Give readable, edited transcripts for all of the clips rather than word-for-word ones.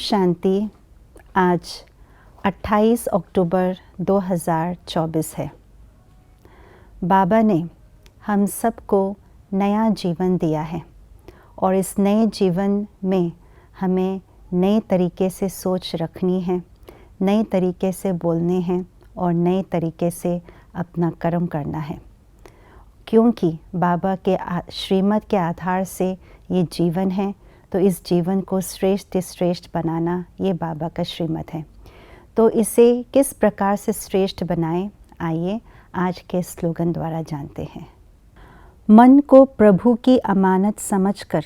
शांति। आज 28 अक्टूबर 2024 है। बाबा ने हम सबको नया जीवन दिया है और इस नए जीवन में हमें नए तरीके से सोच रखनी है, नए तरीके से बोलने हैं और नए तरीके से अपना कर्म करना है, क्योंकि बाबा के श्रीमत के आधार से ये जीवन है। तो इस जीवन को श्रेष्ठ बनाना ये बाबा का श्रीमत है। तो इसे किस प्रकार से श्रेष्ठ बनाएं, आइए आज के स्लोगन द्वारा जानते हैं। मन को प्रभु की अमानत समझकर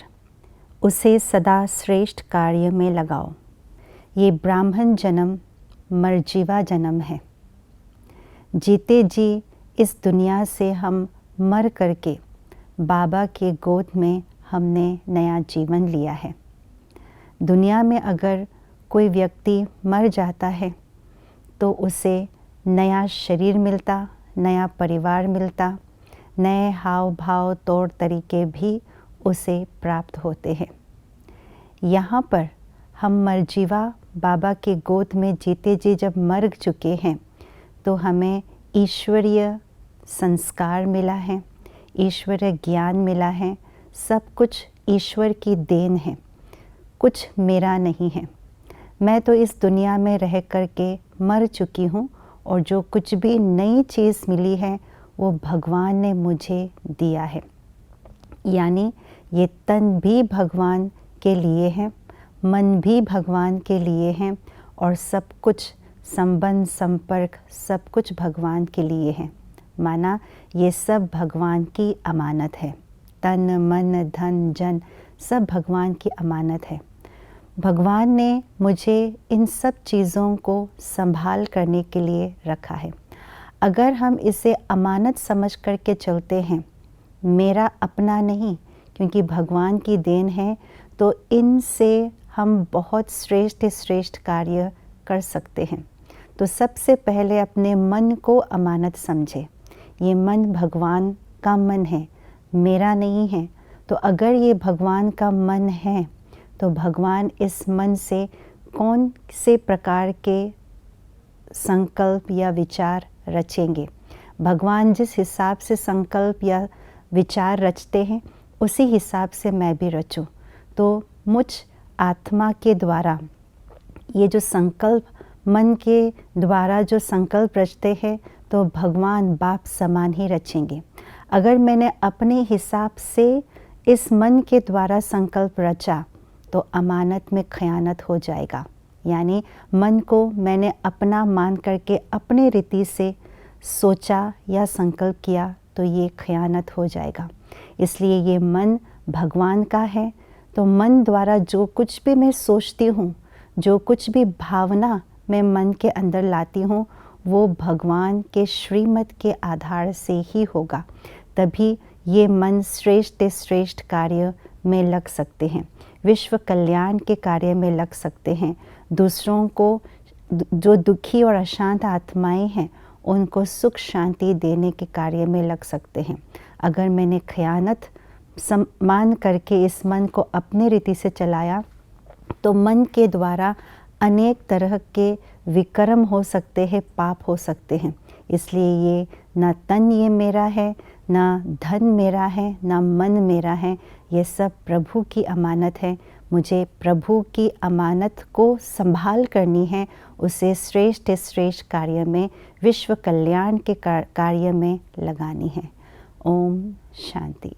उसे सदा श्रेष्ठ कार्य में लगाओ। ये ब्राह्मण जन्म मरजीवा जन्म है। जीते जी इस दुनिया से हम मर करके बाबा के गोद में हमने नया जीवन लिया है। दुनिया में अगर कोई व्यक्ति मर जाता है तो उसे नया शरीर मिलता, नया परिवार मिलता, नए हाव भाव तौर तरीके भी उसे प्राप्त होते हैं। यहाँ पर हम मरजीवा बाबा के गोद में जीते जी जब मर चुके हैं तो हमें ईश्वरीय संस्कार मिला है, ईश्वरीय ज्ञान मिला है। सब कुछ ईश्वर की देन है, कुछ मेरा नहीं है। मैं तो इस दुनिया में रह कर के मर चुकी हूँ और जो कुछ भी नई चीज़ मिली है वो भगवान ने मुझे दिया है। यानी ये तन भी भगवान के लिए है, मन भी भगवान के लिए है और सब कुछ संबंध संपर्क सब कुछ भगवान के लिए है। माना ये सब भगवान की अमानत है। तन मन धन जन सब भगवान की अमानत है। भगवान ने मुझे इन सब चीज़ों को संभाल करने के लिए रखा है। अगर हम इसे अमानत समझ करके चलते हैं, मेरा अपना नहीं क्योंकि भगवान की देन है, तो इनसे हम बहुत श्रेष्ठ कार्य कर सकते हैं। तो सबसे पहले अपने मन को अमानत समझे। ये मन भगवान का मन है, मेरा नहीं है। तो अगर ये भगवान का मन है तो भगवान इस मन से कौन से प्रकार के संकल्प या विचार रचेंगे। भगवान जिस हिसाब से संकल्प या विचार रचते हैं उसी हिसाब से मैं भी रचूं। तो मुझ आत्मा के द्वारा ये जो संकल्प मन के द्वारा जो संकल्प रचते हैं तो भगवान बाप समान ही रचेंगे। अगर मैंने अपने हिसाब से इस मन के द्वारा संकल्प रचा तो अमानत में खयानत हो जाएगा। यानी मन को मैंने अपना मान करके अपने रीति से सोचा या संकल्प किया तो ये खयानत हो जाएगा। इसलिए ये मन भगवान का है। तो मन द्वारा जो कुछ भी मैं सोचती हूँ, जो कुछ भी भावना मैं मन के अंदर लाती हूँ, वो भगवान के श्रीमत के आधार से ही होगा। तभी ये मन श्रेष्ठ कार्य में लग सकते हैं, विश्व कल्याण के कार्य में लग सकते हैं। दूसरों को, जो दुखी और अशांत आत्माएं हैं, उनको सुख शांति देने के कार्य में लग सकते हैं। अगर मैंने खयानत मान करके इस मन को अपने रीति से चलाया तो मन के द्वारा अनेक तरह के विकर्म हो सकते हैं, पाप हो सकते हैं। इसलिए ये ना तन ये मेरा है, ना धन मेरा है, ना मन मेरा है। ये सब प्रभु की अमानत है। मुझे प्रभु की अमानत को संभाल करनी है, उसे श्रेष्ठ कार्य में, विश्व कल्याण के कार्य में लगानी है। ओम शांति।